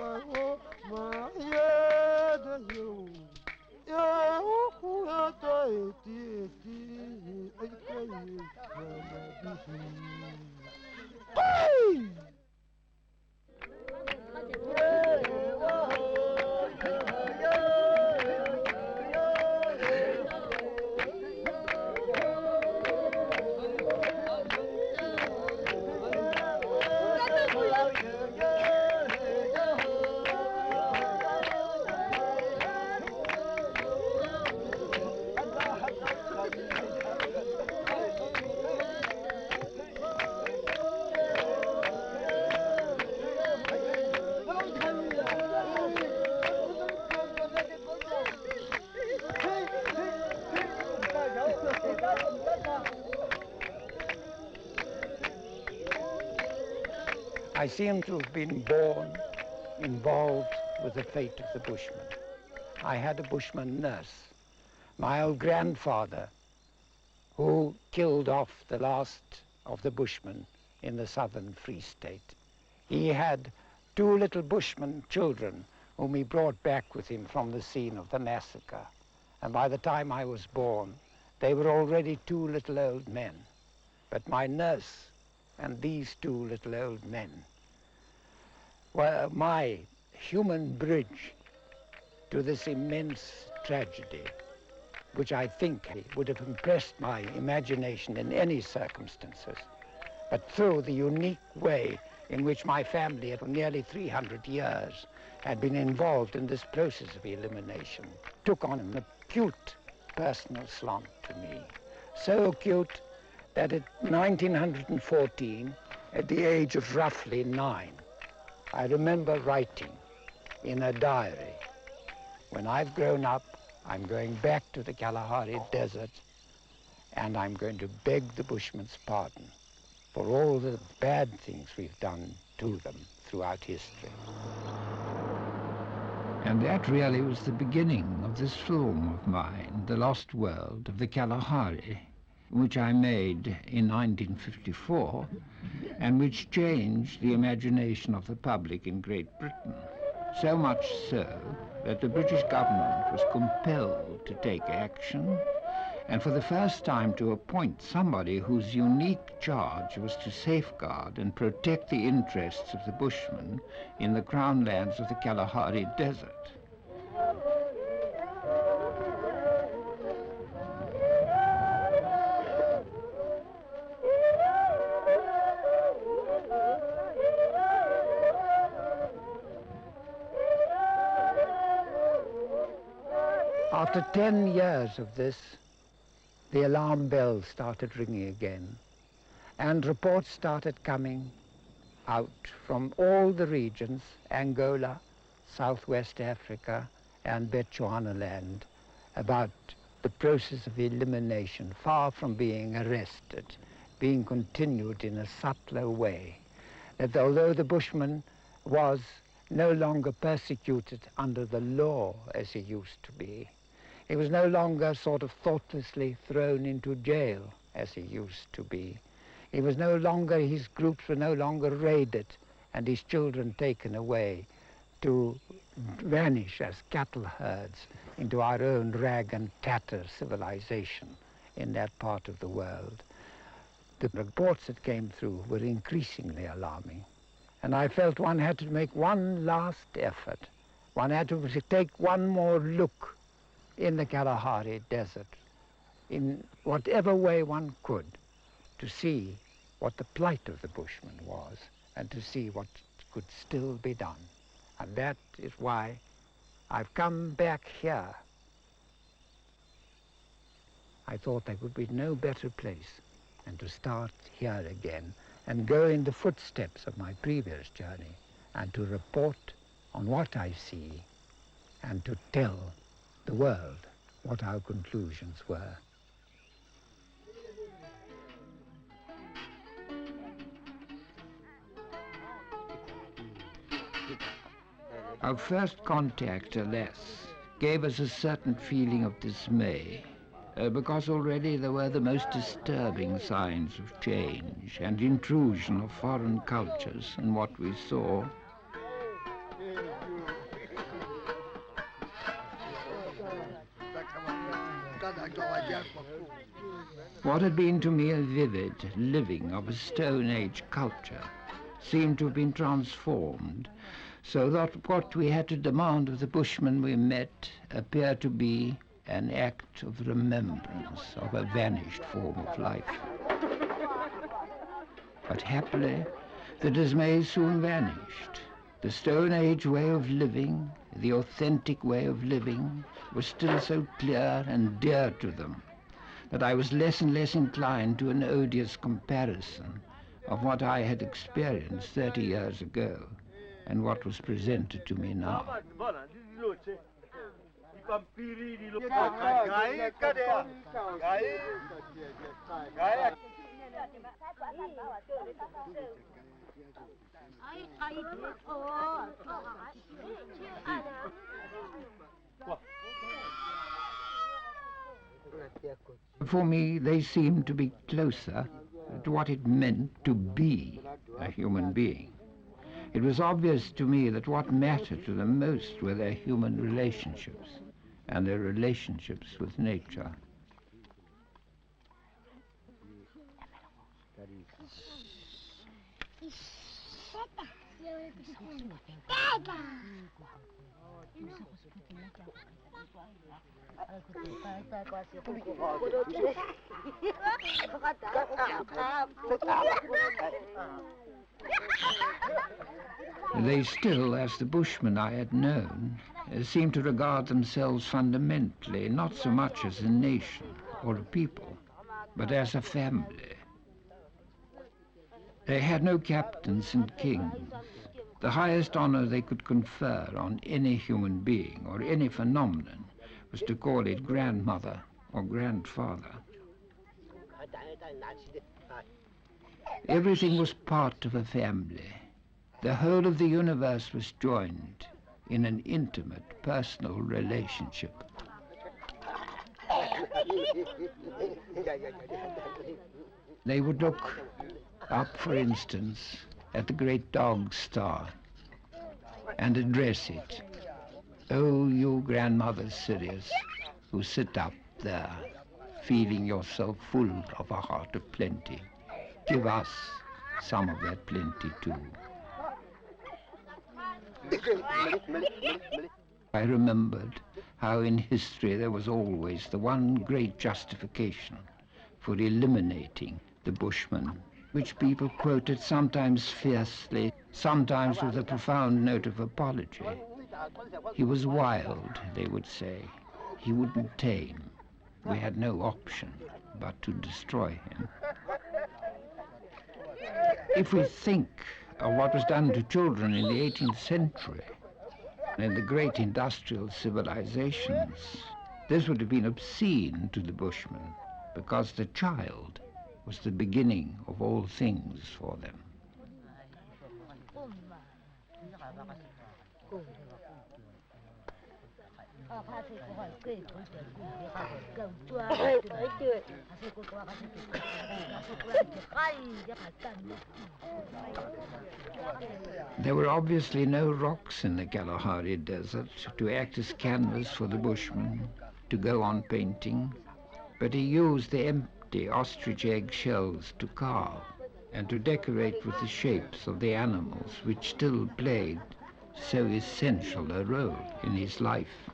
Mama, ma yeah, the you. Yeah, who are I seem to have been born involved with the fate of the Bushmen. I had a Bushman nurse, my old grandfather, who killed off the last of the Bushmen in the southern Free State. He had two little Bushman children whom he brought back with him from the scene of the massacre. And by the time I was born, they were already two little old men. But my nurse and these two little old men were my human bridge to this immense tragedy, which I think would have impressed my imagination in any circumstances. But through the unique way in which my family for nearly 300 years had been involved in this process of elimination, took on an acute personal slant to me. So acute that in 1914, at the age of roughly 9, I remember writing in a diary, when I've grown up, I'm going back to the Kalahari Desert and I'm going to beg the Bushmen's pardon for all the bad things we've done to them throughout history. And that really was the beginning of this film of mine, The Lost World of the Kalahari, which I made in 1954 and which changed the imagination of the public in Great Britain. So much so that the British government was compelled to take action and for the first time to appoint somebody whose unique charge was to safeguard and protect the interests of the Bushmen in the crown lands of the Kalahari Desert. After 10 years of this, the alarm bells started ringing again, and reports started coming out from all the regions, Angola, Southwest Africa, and Bechuanaland, about the process of elimination, far from being arrested, being continued in a subtler way. That although the Bushman was no longer persecuted under the law as he used to be, he was no longer sort of thoughtlessly thrown into jail as he used to be. He was no longer, his groups were no longer raided and his children taken away to vanish as cattle herds into our own rag and tatter civilization in that part of the world. The reports that came through were increasingly alarming. And I felt one had to make one last effort. One had to take one more look in the Kalahari Desert, in whatever way one could, to see what the plight of the Bushmen was and to see what could still be done. And that is why I've come back here. I thought there could be no better place than to start here again and go in the footsteps of my previous journey and to report on what I see and to tell the world what our conclusions were. Our first contact, alas, gave us a certain feeling of dismay, because already there were the most disturbing signs of change and intrusion of foreign cultures in what we saw. What had been to me a vivid living of a Stone Age culture seemed to have been transformed, so that what we had to demand of the Bushmen we met appeared to be an act of remembrance of a vanished form of life. But happily, the dismay soon vanished. The Stone Age way of living, the authentic way of living, was still so clear and dear to them that I was less and less inclined to an odious comparison of what I had experienced 30 years ago and what was presented to me now. For me, they seemed to be closer to what it meant to be a human being. It was obvious to me that what mattered to them most were their human relationships and their relationships with nature. They still, as the Bushmen I had known, seemed to regard themselves fundamentally not so much as a nation or a people, but as a family. They had no captains and kings. The highest honor they could confer on any human being or any phenomenon was to call it grandmother or grandfather. Everything was part of a family. The whole of the universe was joined in an intimate, personal relationship. They would look up, for instance, at the great dog star and address it. "Oh, you grandmothers, Sirius, who sit up there, feeling yourself full of a heart of plenty, give us some of that plenty too." I remembered how in history there was always the one great justification for eliminating the Bushmen, which people quoted sometimes fiercely, sometimes with a profound note of apology. He was wild, they would say. He wouldn't tame. We had no option but to destroy him. If we think of what was done to children in the 18th century, in the great industrial civilizations, this would have been obscene to the Bushmen, because the child was the beginning of all things for them. There were obviously no rocks in the Kalahari desert to act as canvas for the Bushmen to go on painting, but he used the empty ostrich egg shells to carve and to decorate with the shapes of the animals which still played so essential a role in his life.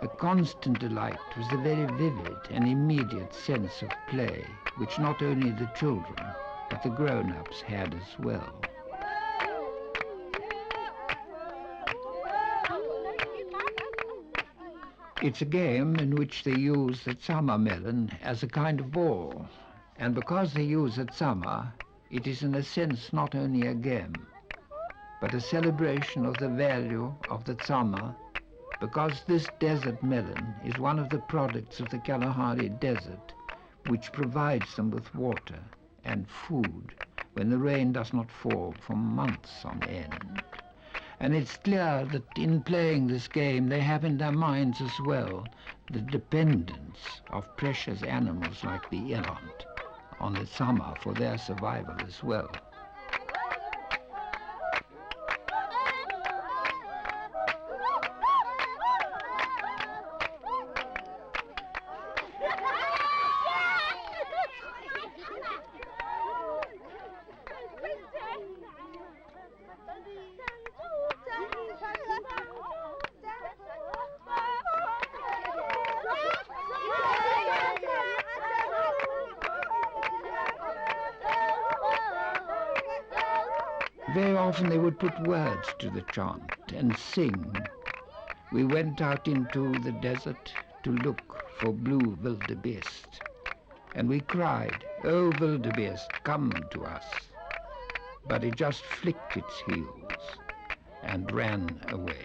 The constant delight was the very vivid and immediate sense of play, which not only the children, but the grown-ups had as well. It's a game in which they use the tsama melon as a kind of ball, and because they use a tsama, it is in a sense not only a game, but a celebration of the value of the tsama, because this desert melon is one of the products of the Kalahari desert, which provides them with water and food when the rain does not fall for months on end. And it's clear that in playing this game they have in their minds as well the dependence of precious animals like the eland on the tsama for their survival as well. Very often they would put words to the chant and sing. We went out into the desert to look for blue wildebeest, and we cried, "Oh, wildebeest, come to us." But it just flicked its heels and ran away.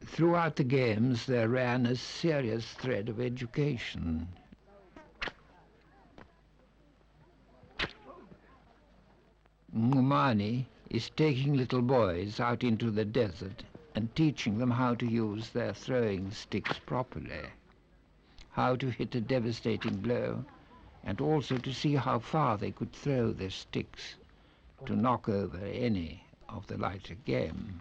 Throughout the games there ran a serious thread of education. Ngumani is taking little boys out into the desert and teaching them how to use their throwing sticks properly, how to hit a devastating blow, and also to see how far they could throw their sticks to knock over any of the lighter game.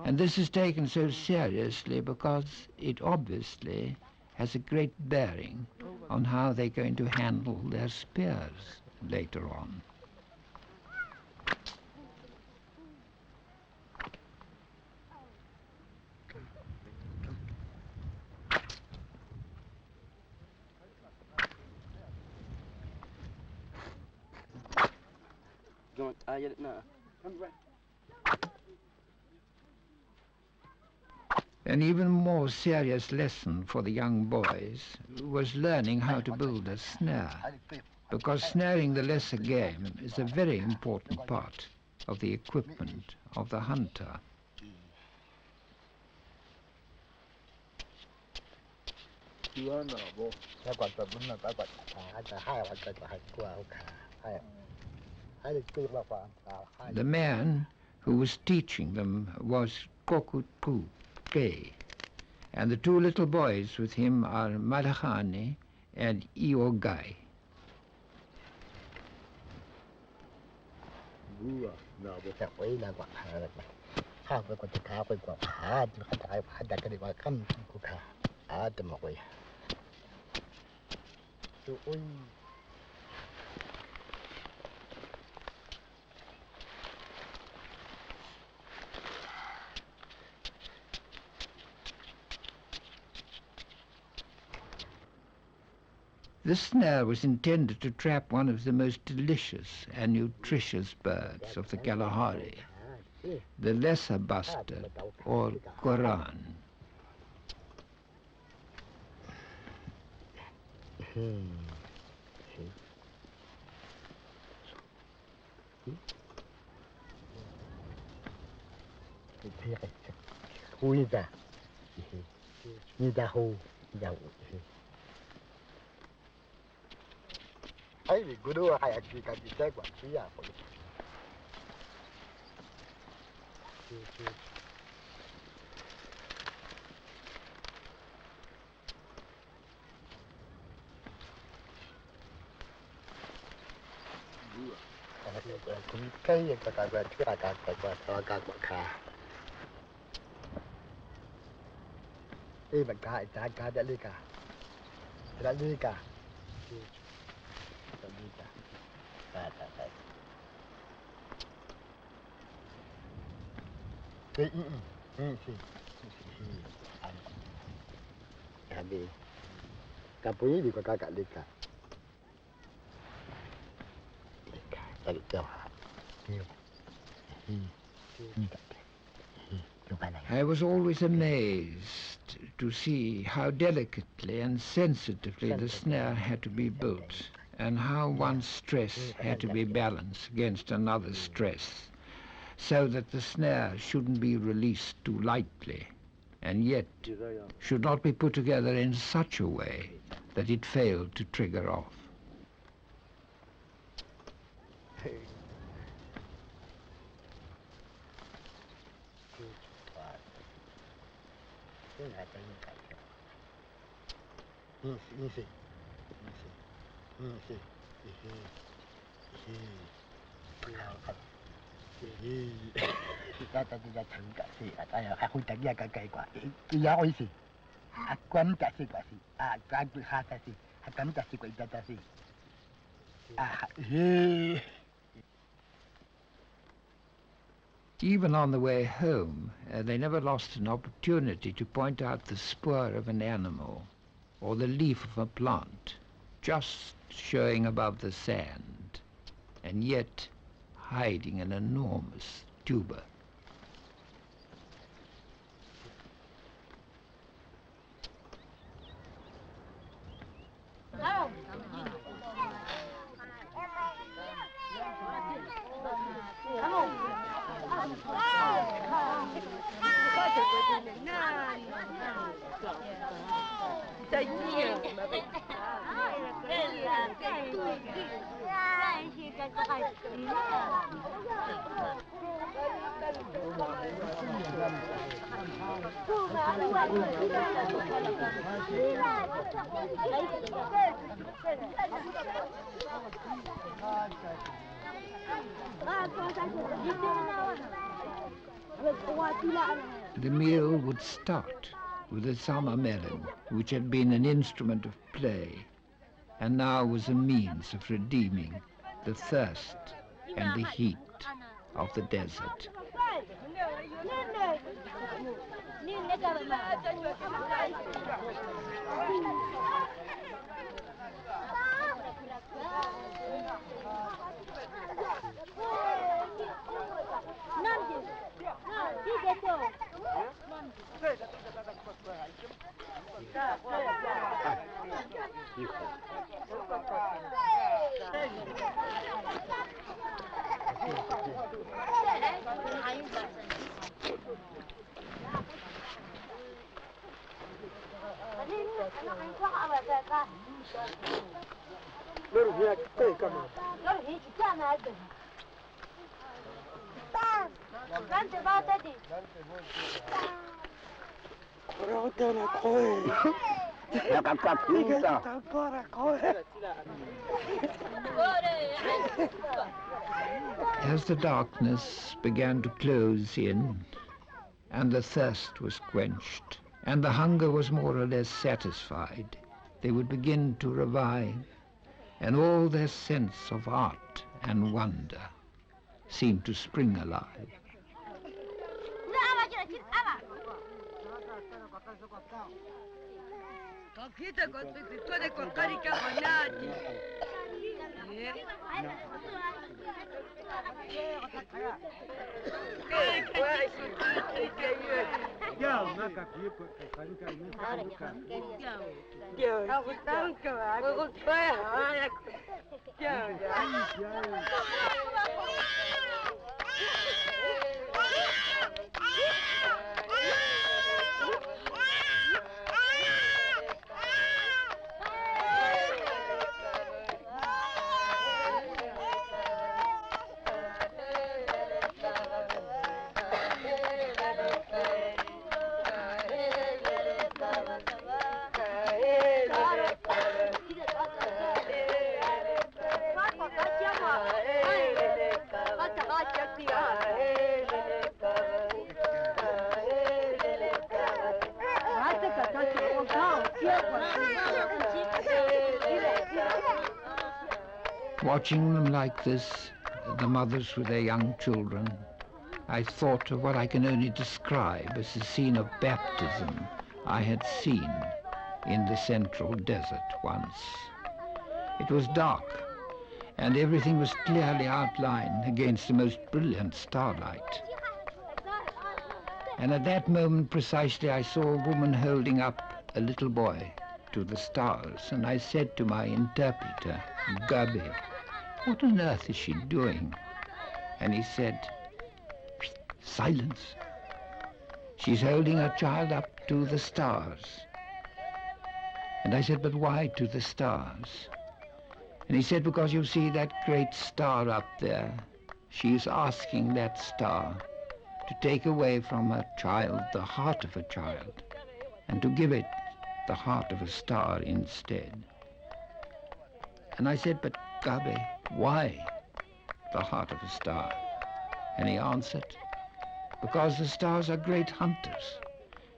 And this is taken so seriously because it obviously has a great bearing on how they're going to handle their spears later on. An even more serious lesson for the young boys was learning how to build a snare, because snaring the lesser game is a very important part of the equipment of the hunter. The man who was teaching them was Kokutu Kei, and the two little boys with him are Malahani and Iogai. خاف كنت كافي وحاد خد عيب حدا كده وكم كوكا عاد مقوي أوي The snare was intended to trap one of the most delicious and nutritious birds of the Kalahari, the lesser bustard, or Koran. أي بيقولوا حياتي كان بيتاكل فيها cũng cái cái bạn cá đã đi cả Abi, kapunya di kakak lika. Dari Jawa. I was always amazed to see how delicately and sensitively the snare had to be built, and how one stress had to be balanced against another stress, so that the snare shouldn't be released too lightly, and yet should not be put together in such a way that it failed to trigger off. Even on the way home, they never lost an opportunity to point out the spur of an animal or the leaf of a plant, just showing above the sand, and yet hiding an enormous tuber. The meal would start with a summer melon, which had been an instrument of play, and now was a means of redeeming the thirst and the heat of the desert. As the darkness began to close in, and the thirst was quenched, and the hunger was more or less satisfied, they would begin to revive, and all their sense of art and wonder seemed to spring alive. Watching them like this, the mothers with their young children, I thought of what I can only describe as the scene of baptism I had seen in the central desert once. It was dark, and everything was clearly outlined against the most brilliant starlight. And at that moment precisely I saw a woman holding up a little boy to the stars, and I said to my interpreter, Gabi, what on earth is she doing? And he said, silence. She's holding her child up to the stars. And I said, but why to the stars? And he said, because you see that great star up there, she is asking that star to take away from her child the heart of a child and to give it the heart of a star instead. And I said, but Gabe, why the heart of a star? And he answered, because the stars are great hunters.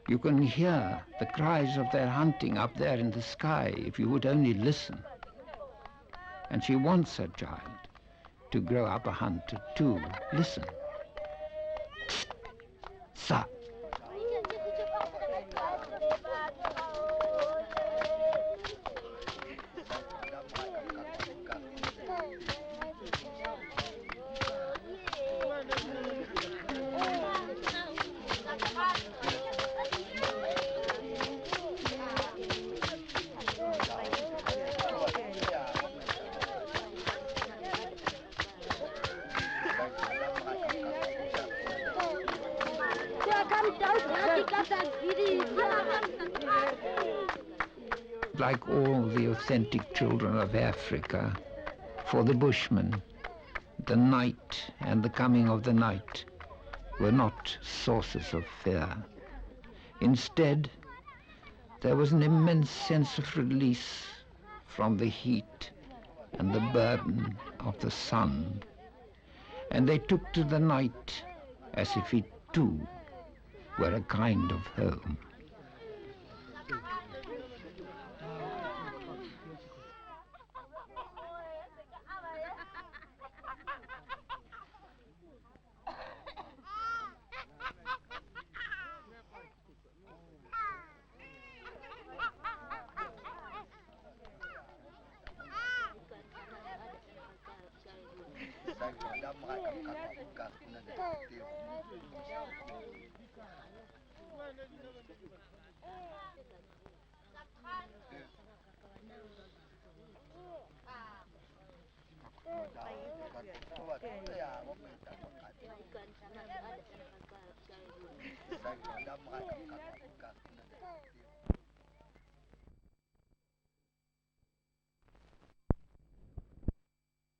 You can hear the cries of their hunting up there in the sky if you would only listen. And she wants her child to grow up a hunter too. Listen. Sa. Like all the authentic children of Africa, for the Bushmen, the night and the coming of the night were not sources of fear. Instead, there was an immense sense of release from the heat and the burden of the sun, and they took to the night as if it too were a kind of home.